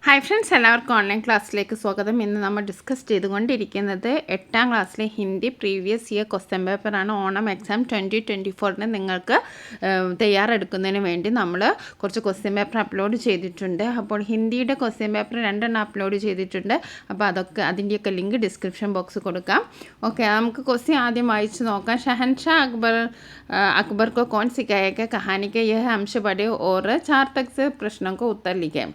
Hi friends, എല്ലാവർക്കും online ക്ലാസ്സിലേക്ക് സ്വാഗതം. ഇന്ന് നമ്മൾ ഡിസ്കസ് ചെയ്തുകൊണ്ടിരിക്കുന്നത് 8ാം ക്ലാസ്സിലെ ഹിന്ദി പ്രീവിയസ് ഇയർ ക്വസ്റ്റ്യൻ പേപ്പറാണ്. ഓണം എക്സാം 2024 നിങ്ങൾക്ക് തയ്യാറെടുക്കുന്നതിന് വേണ്ടി നമ്മൾ കുറച്ച് ക്വസ്റ്റ്യൻ പേപ്പർ അപ്ലോഡ് ചെയ്തിട്ടുണ്ട്. അപ്പോൾ ഹിന്ദിയുടെ ക്വസ്റ്റ്യൻ പേപ്പർ 2 അപ്ലോഡ് ചെയ്തിട്ടുണ്ട്. അപ്പോൾ അതിൻ്റെയൊക്കെ ലിങ്ക് ഡിസ്ക്രിപ്ഷൻ ബോക്സ് കൊടുക്കാം. ഓക്കെ, നമുക്ക് ക്വസ്റ്റ്യൻ ആദ്യം വായിച്ച് നോക്കാം. ഷഹൻഷാ अकबर को कौन सिखाएगा कहानी के यह अंश पढ़े और 4 तक से प्रश्नों को उत्तर लिखें.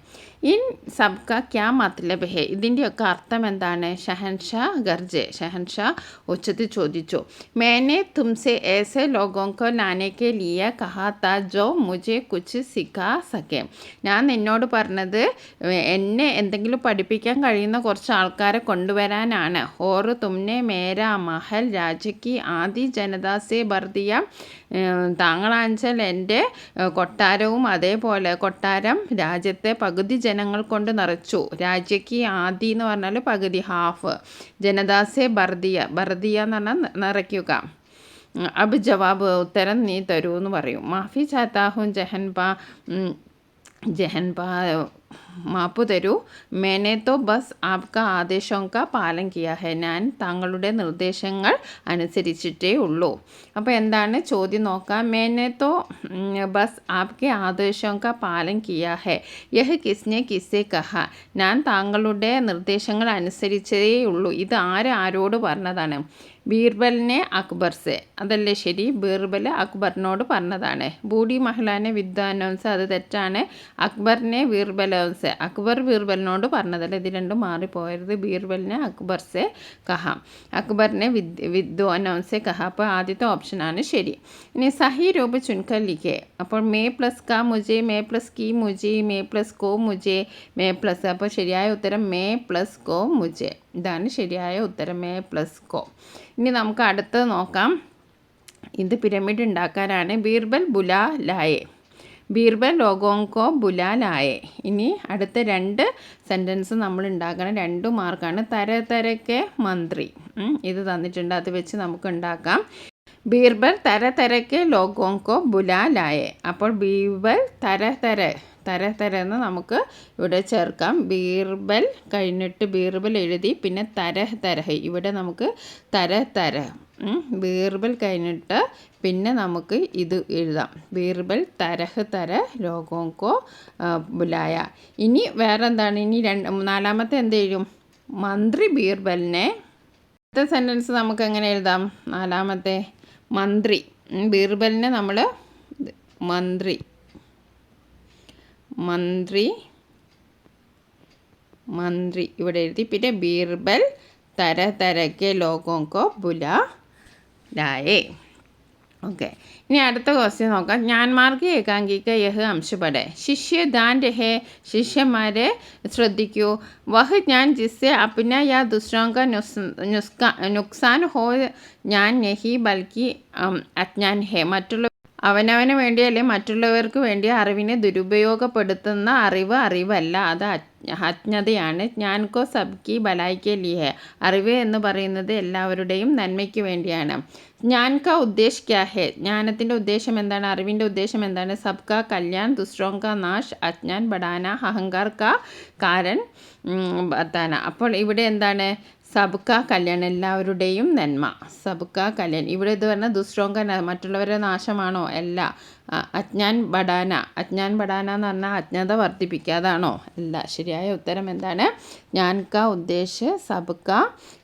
ഇൻ സബ്ക ക്യാ മത്ലബ് ഹെ, ഇതിൻ്റെയൊക്കെ അർത്ഥം എന്താണ്? ഷഹൻഷാ ഗർജെ, ഷഹൻഷാ ഉച്ചത്തിൽ ചോദിച്ചു. മേനെ തുംസെ ഏസെ ലോഗോं को लाने के लिए कहा था जो मुझे कुछ सिखा सके. ഞാൻ നിന്നോട് പറഞ്ഞത് എന്നെ എന്തെങ്കിലും പഠിപ്പിക്കാൻ കഴിയുന്ന കുറച്ച് ആൾക്കാരെ കൊണ്ടുവരാനാണ്. ഓർ തുമ്നെ മേരാ മഹൽ രാജയ്ക്ക് ആദി ജനദാസെ ബർദിയ, താങ്കളാഞ്ചൽ എൻ്റെ കൊട്ടാരവും അതേപോലെ കൊട്ടാരം രാജ്യത്തെ പകുതി ജനങ്ങൾ കൊണ്ട് നിറച്ചു. രാജ്യക്ക് ആദി എന്ന് പറഞ്ഞാൽ പകുതി, ഹാഫ്. ജനദാസെ ബർദിയ, ബർദിയ എന്ന് പറഞ്ഞാൽ നിറയ്ക്കുക. അബ് ജവാബ്, ഉത്തരം നീ തരൂ എന്ന് പറയും. മാഫി ചാത്താഹും ജഹൻപാ മാപ്പ് തരൂ. മേനെ തോ ബസ് ആപ്കാ ആദേശം കാ പാലം കിയാ ഹെ, ഞാൻ താങ്കളുടെ നിർദ്ദേശങ്ങൾ അനുസരിച്ചിട്ടേ ഉള്ളൂ. അപ്പോൾ എന്താണ് ചോദ്യം നോക്കാം. മേനെ തോ ബസ് ആപ്കെ ആദേശം കാ പാലം കിയാ ഹെ, യഹ് കിസ്നെ കിസ്സെ കഹ, ഞാൻ താങ്കളുടെ നിർദ്ദേശങ്ങൾ അനുസരിച്ചേ ഉള്ളൂ. ഇത് ആരോട് പറഞ്ഞതാണ്? ബീർബലിനെ അക്ബർ സെ, അതല്ലേ ശരി? ബീർബൽ അക്ബറിനോട് പറഞ്ഞതാണ്. ബൂഡി മഹ്ലാനെ വിദ്വാനോൻസ്, അത് തെറ്റാണ്. അക്ബറിനെ ബീർബലോൻസ്, അക്ബർ ബീർബലിനോട് പറഞ്ഞതല്ല. ഇത് രണ്ടും മാറിപ്പോയത്. ബീർബലിനെ അക്ബർ സെ കഹ, അക്ബറിനെ വിദ്വാനോൻസെ കഹ. അപ്പോൾ ആദ്യത്തെ ഓപ്ഷനാണ് ശരി. ഇനി സഹി രൂപ ചുൻകർ ലിഖെ. അപ്പോൾ മേ പ്ലസ് കാ മുജെ, മേ പ്ലസ് കി മുജെ, മേ പ്ലസ് കോ മുജെ, മേ പ്ലസ്, അപ്പോൾ ശരിയായ ഉത്തരം മേ പ്ലസ് കോ മുജെ. ഇതാണ് ശരിയായ ഉത്തരം, മേ പ്ലസ് കോ. ഇനി നമുക്ക് അടുത്തത് നോക്കാം. ഇത് പിരമിഡ് ഉണ്ടാക്കാനാണ്. ബീർബൽ ബുലാ ലായെ, ബീർബൽ ലോഗോങ്കോ ബുലാ ലായെ. ഇനി അടുത്ത 2 സെൻറ്റൻസ് നമ്മൾ ഉണ്ടാക്കണം. 2 മാർക്കാണ്. തരക്കെ മന്ത്രി, ഇത് തന്നിട്ടുണ്ട്, അത് വെച്ച് നമുക്ക് ഉണ്ടാക്കാം. ബീർബൽ തരക്കെ ലോഗോങ്കോ ബുലാ ലായെ. അപ്പോൾ ബീർബൽ തര എന്ന് നമുക്ക് ഇവിടെ ചേർക്കാം. ബീർബൽ കഴിഞ്ഞിട്ട് ബീർബൽ എഴുതി, പിന്നെ തരഹ് ഇവിടെ നമുക്ക് തര ബീർബൽ കഴിഞ്ഞിട്ട് പിന്നെ നമുക്ക് ഇത് എഴുതാം. ബീർബൽ തര ലോഗോങ്കോ ബുലായ. ഇനി വേറെ എന്താണ്? ഇനി 4ാമത്തെ എന്ത് എഴുതും? മന്ത്രി ബീർബലിനെ. അടുത്ത സെൻറ്റൻസ് നമുക്ക് എങ്ങനെ എഴുതാം? 4ാമത്തെ മന്ത്രി, ബീർബലിനെ നമ്മൾ മന്ത്രി ഇവിടെ എഴുതി, പിന്നെ ബീർബൽ തരക്കെ ലോഗോങ്കോ ബുലാ ലായേ. ഓക്കെ, ഇനി അടുത്ത ക്വസ്റ്റ്യൻ നോക്കാം. ജ്ഞാൻമാർഗ് ഏകാംഗിക യഹ് അംശപടെ, ശിഷ്യദാൻ രഹേ, ശിഷ്യന്മാരെ ശ്രദ്ധിക്കൂ. വഹ് ജ്ഞാൻ ജിസ്സെ അപ്ന യാ ദൂസരോं का നുക്സാൻ ഹോ ജ്ഞാൻ നഹി ബൽക്കി അജ്ഞാൻ ഹെ, അവനവന് വേണ്ടിയല്ലേ മറ്റുള്ളവർക്ക് വേണ്ടി അറിവിനെ ദുരുപയോഗപ്പെടുത്തുന്ന അറിവല്ല, അത് അജ്ഞതയാണ്. ജ്ഞാൻകോ സബ്കി ഭലായിക്കെ ലിയേ, അറിവ് എന്ന് പറയുന്നത് എല്ലാവരുടെയും നന്മയ്ക്ക് വേണ്ടിയാണ്. ജ്ഞാൻ കാ ഉദ്ദേശ് ക്യാ ഹെ, ജ്ഞാനത്തിൻ്റെ ഉദ്ദേശം എന്താണ്? അറിവിൻ്റെ ഉദ്ദേശം എന്താണ്? സബ്കാ കല്യാൺ, ദുസ്രോं का നാശ്, അജ്ഞാൻ ബടാന, അഹങ്കാർ കാ കാരൻ ബത്താന. അപ്പോൾ ഇവിടെ എന്താണ്? സബ്കാ കല്യാൺ, എല്ലാവരുടെയും നന്മ. സബ്കാ കല്യാൺ. ഇവിടെ ഇത് പറഞ്ഞാൽ ദുസ്രോങ്ക, മറ്റുള്ളവരുടെ നാശമാണോ? അല്ല. അജ്ഞാൻ ബടാന എന്ന് പറഞ്ഞാൽ അജ്ഞത വർദ്ധിപ്പിക്കാതാണോ? അല്ല. ശരിയായ ഉത്തരം എന്താണ്? ജ്ഞാൻ കാ ഉദ്ദേശ് സബ്കാ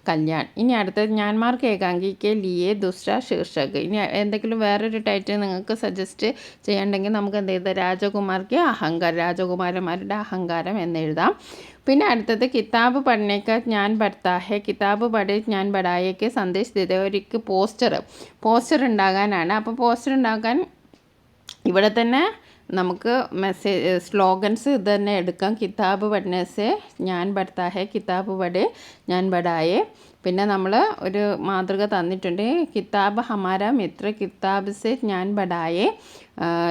കല്യാൺ. ഇനി അടുത്തത് ജ്ഞാൻമാർക്ക് ഏകാംഗിക്ക് ലിയേ ദുസ്ര ശീർഷക്. ഇനി എന്തെങ്കിലും വേറൊരു ടൈറ്റിൽ നിങ്ങൾക്ക് സജസ്റ്റ് ചെയ്യണമെങ്കിൽ നമുക്ക് എന്ത് ചെയ്താൽ? രാജകുമാർക്ക് അഹങ്കാരം, രാജകുമാരന്മാരുടെ അഹങ്കാരം എന്നെഴുതാം. പിന്നെ അടുത്തത് കിതാബ് പഠനേക്ക ജ്ഞാൻ ബഡ്താ ഹെ, കിതാബ് പഠി ജ്ഞാൻ ബഡായേക്ക് സന്ദേശ് ദിതെ. ഒരിക്കൽ പോസ്റ്റർ ഉണ്ടാകാനാണ്. അപ്പോൾ പോസ്റ്റർ ഉണ്ടാക്കാൻ ഇവിടെ തന്നെ നമുക്ക് സ്ലോഗൻസ് ഇത് തന്നെ എടുക്കാം. കിതാബ് പഠനേസെ ജ്ഞാൻ ബഡ്താ ഹെ, കിതാബ് പഠി ജ്ഞാൻ ബഡായേ. പിന്നെ നമ്മൾ ഒരു മാതൃക തന്നിട്ടുണ്ട്. കിതാബ് ഹമാര മിത്ര, കിതാബ് സെ ജ്ഞാൻ ബഡായേ,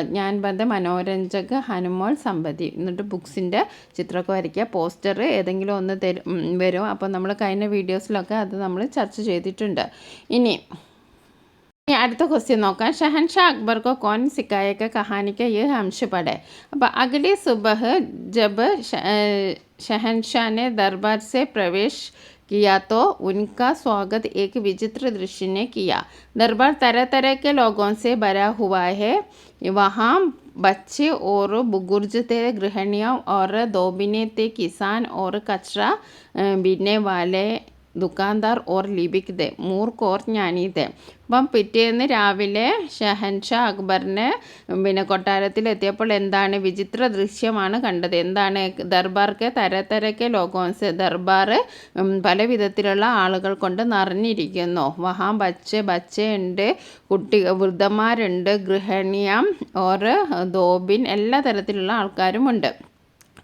ജ്ഞാൻ ബന്ധ മനോരഞ്ജക് ഹനുമോൾ സമ്പതി. എന്നിട്ട് ബുക്സിൻ്റെ ചിത്രമൊക്കെ വരയ്ക്കുക. പോസ്റ്റർ ഏതെങ്കിലും ഒന്ന് വരും. അപ്പോൾ നമ്മൾ കഴിഞ്ഞ വീഡിയോസിലൊക്കെ അത് നമ്മൾ ചർച്ച ചെയ്തിട്ടുണ്ട്. ഇനി ഇനി അടുത്ത ക്വസ്റ്റ്യൻ നോക്കാം. शहनशाह अकबर को कौन सिखाएगा कहानी का यह अंश पढ़े. അപ്പോൾ अगली सुबह जब शहनशाह ने दरबार से प्रवेश किया तो उनका स्वागत एक विचित्र दृश्य ने किया. दरबार तरह तरह के लोगों से भरा हुआ है. वहाँ बच्चे और बुजुर्ग थे, गृहिणियाँ और धोबिने थे, किसान और कचरा बीनने वाले ദുക്കാൻദാർ ഓർ ലിബിക് ദേ, മൂർക്ക് ഓർ ജ്ഞാനി ദേ. അപ്പം പിറ്റേന്ന് രാവിലെ ഷഹൻഷാ അക്ബറിന് കൊട്ടാരത്തിലെത്തിയപ്പോൾ എന്താണ് വിചിത്ര ദൃശ്യമാണ് കണ്ടത്. എന്താണ്? ദർബാർക്ക് തരതരക്കെ ലോകോൻസ്, ദർബാർ പല വിധത്തിലുള്ള ആളുകൾ കൊണ്ട് നിറഞ്ഞിരിക്കുന്നു. വഹാം ബച്ചേ ഉണ്ട്, വൃദ്ധന്മാരുണ്ട്, ഗൃഹിണിയം ഓർ ധോബിൻ, എല്ലാ തരത്തിലുള്ള ആൾക്കാരുമുണ്ട്.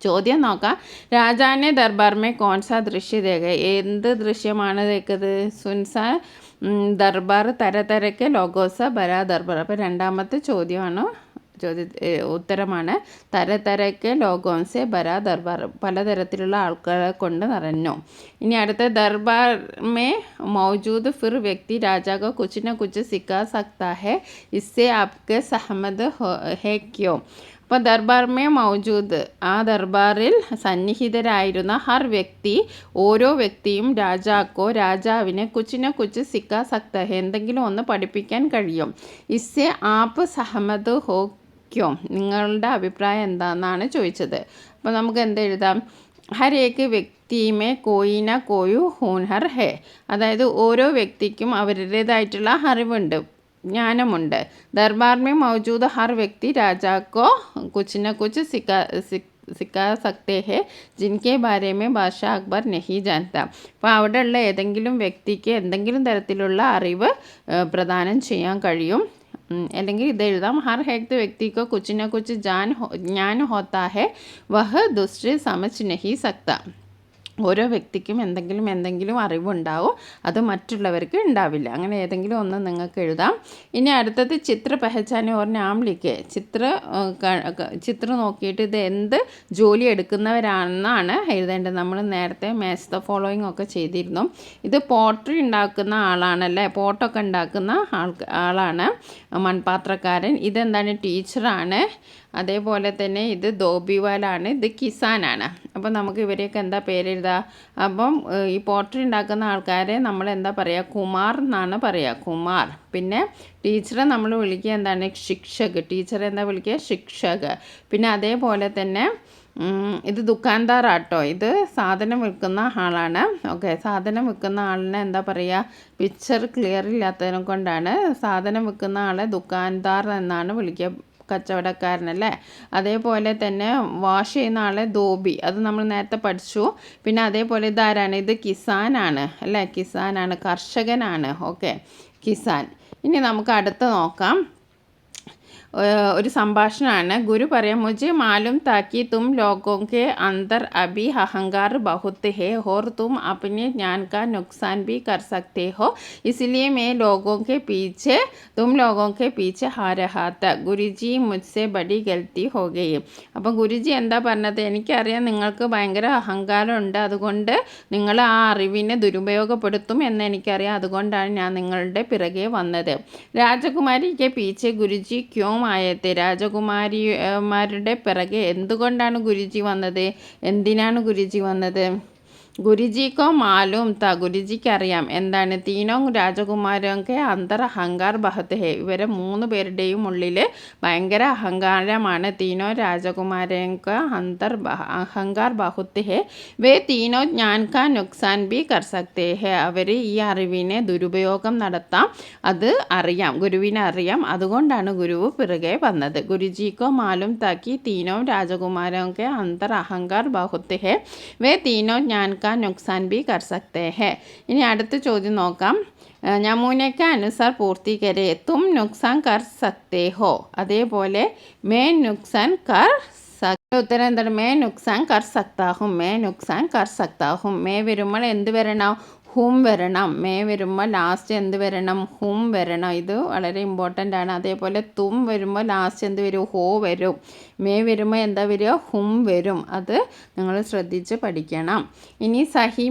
ചോദ്യം നോക്കാം. രാജാനെ ദർബാർമേ കോൺസാ ദൃശ്യ ദേഖ, എന്ത് ദൃശ്യമാണ് ദേഖത്? സുൻസാ ദർബാർ തരതരക്കെ ലോകോസ ബരാ ദർബാർ. അപ്പോൾ രണ്ടാമത്തെ ചോദ്യമാണ്, ഉത്തരമാണ് തരതരക്കെ ലോകോൻസെ ബരാ ദർബാർ, പലതരത്തിലുള്ള ആൾക്കാരെ കൊണ്ട് നിറഞ്ഞു. ഇനി അടുത്ത ദർബാർ മേ മൗജൂദ് ഫിർ വ്യക്തി രാജാ കോ കുച്ച് ന കുച്ച് സിക്കാ സക്താ ഹെ, ഇസ്സെ ആപ്കെ സഹമത് ഹെ ക്യോ. അപ്പോൾ ദർബാർമേ മൗജൂദ്, ആ ദർബാറിൽ സന്നിഹിതരായിരുന്ന ഹർ വ്യക്തി, ഓരോ വ്യക്തിയും രാജാക്കോ, രാജാവിനെ കുച്ചിനെ കുച്ച് സിക്കാ സക്ത ഹെ, എന്തെങ്കിലും ഒന്ന് പഠിപ്പിക്കാൻ കഴിയും. ഇസ്സെ ആപ്പ് സഹമത് ഹോ ക്യോ, നിങ്ങളുടെ അഭിപ്രായം എന്താണെന്നാണ് ചോദിച്ചത്. അപ്പോൾ നമുക്ക് എന്തെഴുതാം? ഹർ ഏക്ക് വ്യക്തിമേ കോയിന കോയു ഹൂൻഹർ ഹെ, അതായത് ഓരോ വ്യക്തിക്കും അവരുടേതായിട്ടുള്ള അറിവുണ്ട്, ജ്ഞാനമുണ്ട്. ദർബാർമേ മൗജൂദ് ഹർ വ്യക്തി രാജാക്കോ കുച്ച് ന കുച്ച് സിക്കാ സക്തേ ഹെ ജിൻകെ ബാരേമേ ബാദ്ഷാ അക്ബർ നഹി ജാൻത. അപ്പോൾ അവിടെയുള്ള ഏതെങ്കിലും വ്യക്തിക്ക് എന്തെങ്കിലും തരത്തിലുള്ള അറിവ് പ്രദാനം ചെയ്യാൻ കഴിയും. അല്ലെങ്കിൽ ഇതെഴുതാം. ഹർ ഹെക് വ്യക്തിക്കോ കുച്ച് ന കുച്ച് ജ്ഞാൻ ഹോത്താ ഹെ വഹ് ദുസ്രെ സമജ് നഹി സക്ത. ഓരോ വ്യക്തിക്കും എന്തെങ്കിലും അറിവുണ്ടാവും, അത് മറ്റുള്ളവർക്ക് ഉണ്ടാവില്ല. അങ്ങനെ ഏതെങ്കിലും ഒന്ന് നിങ്ങൾക്ക് എഴുതാം. ഇനി അടുത്തത് ചിത്ര പെഹച്ചാനെ ഓർ നാം ലിഖെ. ചിത്രം നോക്കിയിട്ട് ഇത് എന്ത് ജോലി എടുക്കുന്നവരാണെന്നാണ് എഴുതേണ്ടത്. നമ്മൾ നേരത്തെ മാച്ച് ദ ഫോളോയിങ് ഒക്കെ ചെയ്തിരുന്നു. ഇത് പോട്രി ഉണ്ടാക്കുന്ന ആളാണല്ലേ, പോട്ടൊക്കെ ഉണ്ടാക്കുന്ന ആളാണ്, മൺപാത്രക്കാരൻ. ഇതെന്താണ്? ടീച്ചറാണ്. അതേപോലെ തന്നെ ഇത് ധോബിവാലാണ്, ഇത് കിസാനാണ്. അപ്പം നമുക്ക് ഇവരെയൊക്കെ എന്താ പേരെഴുതുക? അപ്പം ഈ പോട്രി ഉണ്ടാക്കുന്ന ആൾക്കാരെ നമ്മൾ എന്താ പറയുക? കുമാർ എന്നാണ് പറയുക, കുമാർ. പിന്നെ ടീച്ചറെ നമ്മൾ വിളിക്കുക എന്താണ്? ശിക്ഷക്. ടീച്ചറെ എന്താ വിളിക്കുക? ശിക്ഷക്. പിന്നെ അതേപോലെ തന്നെ ഇത് ദുക്കാൻദാർ ആട്ടോ, ഇത് സാധനം വിൽക്കുന്ന ആളാണ്. ഓക്കെ, സാധനം വിൽക്കുന്ന ആളിനെ എന്താ പറയുക? പിക്ചർ ക്ലിയർ ഇല്ലാത്തതിനെ കൊണ്ടാണ് സാധനം വിൽക്കുന്ന ആളെ ദുക്കാൻദാർ എന്നാണ് വിളിക്കുക, കച്ചവടക്കാരനല്ലേ. അതേപോലെ തന്നെ വാഷ് ചെയ്യുന്ന ആളെ ധോബി, അത് നമ്മൾ നേരത്തെ പഠിച്ചു. പിന്നെ അതേപോലെ ഇതാരാണ്? ഇത് കിസാനാണ് അല്ലേ, കിസാനാണ്, കർഷകനാണ്. ഓക്കെ, കിസാൻ. ഇനി നമുക്ക് അടുത്ത് നോക്കാം. ഒരു സംഭാഷണമാണ്. ഗുരു പറയാം, മുझे मालूम था कि तुम लोगों के अंदर अभी अहंकार बहुत है और तुम अपने ज्ञान का नुकसान भी कर सकते हो, इसलिए मैं तुम लोगों के पीछे आ रहा था. गुरुजी मुझसे बड़ी गलती हो गई. അപ്പോൾ ഗുരുജി എന്താ പറഞ്ഞത്? എനിക്കറിയാം നിങ്ങൾക്ക് ഭയങ്കര അഹങ്കാരമുണ്ട്, അതുകൊണ്ട് നിങ്ങൾ ആ അറിവിനെ ദുരുപയോഗപ്പെടുത്തും എന്ന് എനിക്കറിയാം, അതുകൊണ്ടാണ് ഞാൻ നിങ്ങളുടെ പിറകെ വന്നത്. രാജകുമാരിക്ക് പീച്ചെ ഗുരുജി ക്യോ ആയത്തെ, രാജകുമാരിമാരുടെ പിറകെ എന്തുകൊണ്ടാണ് ഗുരുജി വന്നത്? എന്തിനാണ് ഗുരുജി വന്നത്? ഗുരുജിക്കോ മാലൂം ത, ഗുരുജിക്ക് അറിയാം എന്താണ്? തീനോ രാജകുമാരൊക്കെ അന്തർ അഹങ്കാർ ബഹത്ത് ഹെ, ഇവരെ 3 പേരുടെയും ഉള്ളിൽ ഭയങ്കര അഹങ്കാരമാണ്. തീനോ രാജകുമാരൊക്കെ അന്തർ അഹങ്കാർ ബഹുത്ത് ഹെ വേ തീനോ ജ്ഞാൻ കാ നുക്സാൻ ബി കർ സക്തേ ഹെ, അവർ ഈ അറിവിനെ ദുരുപയോഗം നടത്താം, അത് അറിയാം, ഗുരുവിനെ അറിയാം, അതുകൊണ്ടാണ് ഗുരുവ് പിറകെ വന്നത്. ഗുരുജിക്കോ മാലൂം താക്കി തീനോ രാജകുമാരൊക്കെ അന്തർ അഹങ്കാർ ബഹുത്ത് ഹെ വേ തീനോ ജ്ഞാൻ का नुकसान भी कर सकते हैं. ഇനി അടുത്ത ചോദ്യം നോക്കാം. നമൂനയ്ക്ക് അനുസാർ പൂർത്തി കരെ, തും നുക്സാൻ കർ സക്തേ ഹോ, അതേപോലെ മേ നുക്സാൻ കർ ഉത്തരം എന്താണ്? മേ നുക്സാൻ കർ സക്താ ഹും, മേ നുക്സാൻ കർ സക്താ ഹും. മേ വരുമ്പോൾ എന്ത് വരണം? ഹും വരണം. മേ വരുമ്പോൾ ലാസ്റ്റ് എന്ത് വരണം? ഹും വരണം. ഇത് വളരെ ഇമ്പോർട്ടൻ്റ് ആണ്. അതേപോലെ തും വരുമ്പോൾ ലാസ്റ്റ് എന്ത് വരും? ഹോ വരും. മേ വരുമ്പോൾ എന്താ വരിക? ഹും വരും. അത് നിങ്ങൾ ശ്രദ്ധിച്ച് പഠിക്കണം. ഇനി സഹി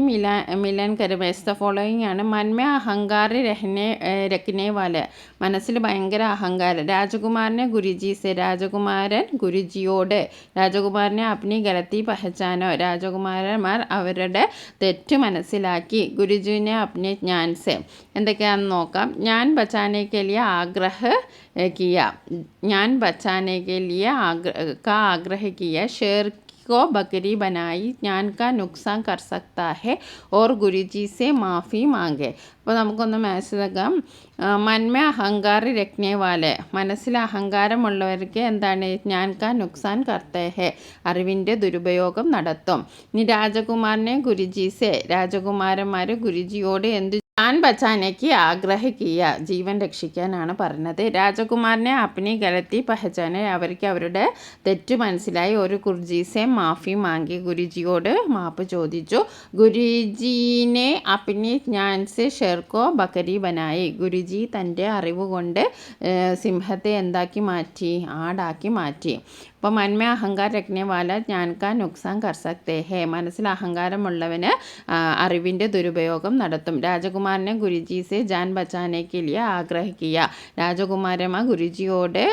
മിലൻ കരുവേസ് ദ ഫോളോയിങ് ആണ്. മന്മേ അഹങ്കാർ രഖ്നെ വാല, മനസ്സിൽ ഭയങ്കര അഹങ്കാരം. രാജകുമാരനെ ഗുരുജി സെ, രാജകുമാരൻ ഗുരുജിയോട്. രാജകുമാരനെ അപ്നി ഗലത്തി പഹച്ചാനോ, രാജകുമാരന്മാർ അവരുടെ തെറ്റ് മനസ്സിലാക്കി. ഗുരുജുവിനെ അപ്നെ ജ്ഞാൻ സെ, എന്തൊക്കെയാണെന്ന് നോക്കാം. ഞാൻ ബച്ചാനെ കെ ലിയെ ആഗ്രഹ കിയ, ഞാൻ ബച്ചാനെ കെ ലിയെ ആഗ്രഹ കിയ. ഷേർ को बकरी बनाई, ज्ञान का नुकसान कर सकता है और गुरुजी से माफ़ी मांगे. അപ്പോൾ നമുക്കൊന്ന് മനസ്സിലാക്കാം. മന്മ അഹങ്കാർ രഖ്നെ വാലെ, മനസ്സിൽ അഹങ്കാരമുള്ളവർക്ക് എന്താണ്? ജ്ഞാൻ കാ നുക്സാൻ കർത്തേ ഹെ, അറിവിൻ്റെ ദുരുപയോഗം നടത്തും. ഇനി രാജകുമാരനെ ഗുരുജീസെ, രാജകുമാരന്മാർ ഗുരുജിയോട് എന്ത്? ജാൻ ബച്ചാനയ്ക്ക് ആഗ്രഹിക്കുക, ജീവൻ രക്ഷിക്കാനാണ് പറഞ്ഞത്. രാജകുമാരനെ അപ്നി ഗലത്തി പഹച്ചാനെ, അവർക്ക് അവരുടെ തെറ്റ് മനസ്സിലായി. ഒരു ഗുരുജീസെ മാഫി മാങ്കി, ഗുരുജിയോട് മാപ്പ് ചോദിച്ചു. ഗുരുജീനെ അപ്നി ജ്ഞാൻ സെ ഷെർക്കോ ബക്കരി ബനായി, ഗുരുജി തൻ്റെ അറിവ് കൊണ്ട് സിംഹത്തെ എന്താക്കി മാറ്റി? ആടാക്കി മാറ്റി. അപ്പോൾ മന്മ അഹങ്കാർ രഖ്നെ വാല ജ്ഞാൻ കാ നുക്സാൻ കർ സക്തേ ഹേ, മനസ്സിൽ അഹങ്കാരമുള്ളവന് അറിവിൻ്റെ ദുരുപയോഗം നടത്തും. രാജകുമാരനെ ഗുരുജി സെ ജാൻ ബച്ചാനേക്ക് ലിയ ആഗ്രഹിക്കുക, രാജകുമാരന്മാർ ഗുരുജിയോട്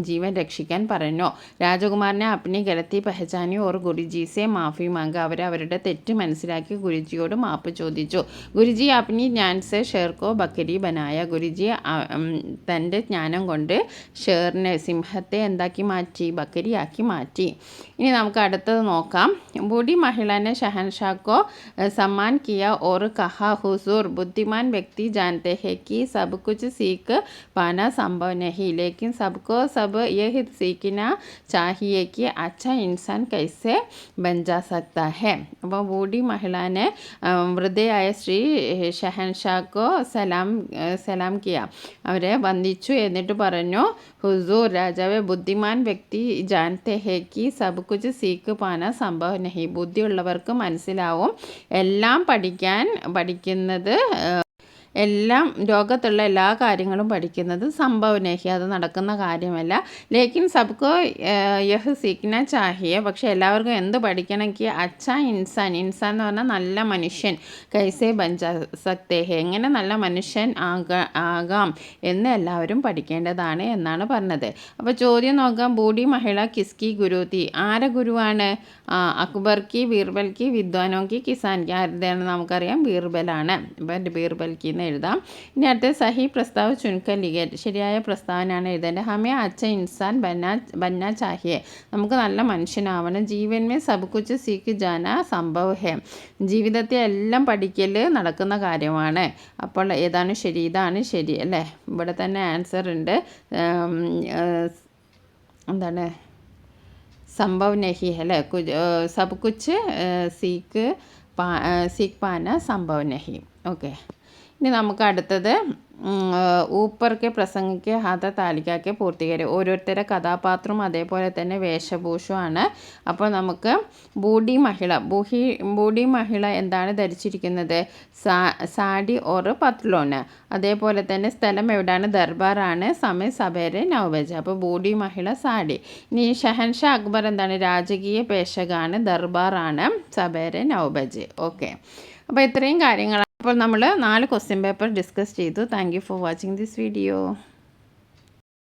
ജീവൻ രക്ഷിക്കാൻ പറഞ്ഞു. രാജകുമാരനെ അപ്നി ഗലത്തി പഹചാനി ഓർ ഗുരുജി സെ മാഫി മാങ്ക, അവരുടെ തെറ്റ് മനസ്സിലാക്കി ഗുരുജിയോട് മാപ്പ് ചോദിച്ചു. ഗുരുജി അപ്നി ജ്ഞാൻ സെ ഷേർക്കോ ബക്കരി ബനായ, ഗുരുജി തൻ്റെ ജ്ഞാനം കൊണ്ട് ഷേറിനെ, സിംഹത്തെ എന്താക്കി മാറ്റി? ബക്കരി ആക്കി മാറ്റി. ഇനി നമുക്ക് അടുത്തത് നോക്കാം. ബൂഢി महिला शहनशाह को सम्मान किया और कहा, हुजूर बुद्धिमान व्यक्ति जानते हैं कि सब कुछ सीख पाना संभव नहीं, लेकिन सबको सब यह सीखना चाहिए कि अच्छा इंसान कैसे बन जा सकता है. അപ്പോൾ ബൂഢി മഹിളാനെ വൃദ്ധയായ ശ്രീ ഷഹൻഷാക്കോ സലാം കിയ, അവരെ വന്ദിച്ചു. എന്നിട്ട് പറഞ്ഞു, ഹുസൂർ രാജാവെ, ബുദ്ധിമാൻ വ്യക്തി ജാൻത്തെ ഹേ കി സബ് കുച്ച് സീക്ക് പാന സംഭവ നഹി, ബുദ്ധിയുള്ളവർക്ക് മനസ്സിലാവും എല്ലാം പഠിക്കുന്നത് എല്ലാം ലോകത്തുള്ള എല്ലാ കാര്യങ്ങളും പഠിക്കുന്നത് സംഭവനഹി, അത് നടക്കുന്ന കാര്യമല്ല. ലേക്കിൻ സബ്കോ യഹ് സീഖ്ന ചാഹിയെ, പക്ഷെ എല്ലാവർക്കും എന്ത് പഠിക്കണമെങ്കിൽ അച്ഛാ ഇൻസാൻ, ഇൻസാൻ എന്ന് പറഞ്ഞാൽ നല്ല മനുഷ്യൻ, കൈസേ ബൻ ജാ സക്തേ ഹെ, എങ്ങനെ നല്ല മനുഷ്യൻ ആകാം എന്ന് എല്ലാവരും പഠിക്കേണ്ടതാണ് എന്നാണ് പറഞ്ഞത്. അപ്പോൾ ചോദ്യം നോക്കാം. ബൂഢി മഹിള കിസ്കി ഗുരു തി, ആരെ ഗുരുവാണ്? അക്ബർ കി, ബീർബൽ കി, വിദ്വാനോ കി, കിസാൻ കി. ആരുടെയാണ് നമുക്കറിയാം? ബീർബലാണ്. അപ്പം ബീർബൽ കി എഴുതാം. ഇനി അടുത്ത സഹി പ്രസ്താവ് ചുൻക ലിഖേ, ശരിയായ പ്രസ്താവനയാണ് എഴുതേണ്ടത്. ഹമേ അച്ഛ ഇൻസാൻ ബന്ന ചാഹിയെ, നമുക്ക് നല്ല മനുഷ്യനാവണം. ജീവൻ മേ സബ് കുച്ച് സീഖ് ജാന സംഭവ് ഹേ, ജീവിതത്തെ എല്ലാം പഠിക്കൽ നടക്കുന്ന കാര്യമാണ്. അപ്പോൾ ഏതാണ് ശരി? ഇതാണ് ശരി അല്ലേ? ഇവിടെ തന്നെ ആൻസർ ഉണ്ട്. എന്താണ്? സംഭവ് നഹി അല്ലേ? സബ് കുച്ച് സീഖ് പാന സംഭവ് നഹി. ഓക്കെ. ഇനി നമുക്ക് അടുത്തത് ഊപ്പർക്ക് പ്രസംഗിക്ക് ഹാത താലിക്കാക്ക് പൂർത്തീകരി, ഓരോരുത്തരുടെ കഥാപാത്രവും അതേപോലെ തന്നെ വേഷഭൂഷമാണ്. അപ്പോൾ നമുക്ക് ബൂഢി മഹിള എന്താണ് ധരിച്ചിരിക്കുന്നത്? സാഡി ഓർ പത്ലോണ്. അതേപോലെ തന്നെ സ്ഥലം എവിടെയാണ്? ദർബാറാണ്. സമയം സബേരെ 9 ബജെ. അപ്പോൾ ബൂഢി മഹിള സാഡി. ഇനി ഷഹൻഷാ അക്ബർ എന്താണ്? രാജകീയ പേശകാണ്. ദർബാറാണ്. സബേരെ 9 ബജെ. ഓക്കെ. അപ്പോൾ ഇത്രയും കാര്യങ്ങൾ. അപ്പോൾ നമ്മൾ 4 ക്വസ്റ്റ്യൻ പേപ്പർ ഡിസ്കസ് ചെയ്തു. Thank you for watching this video.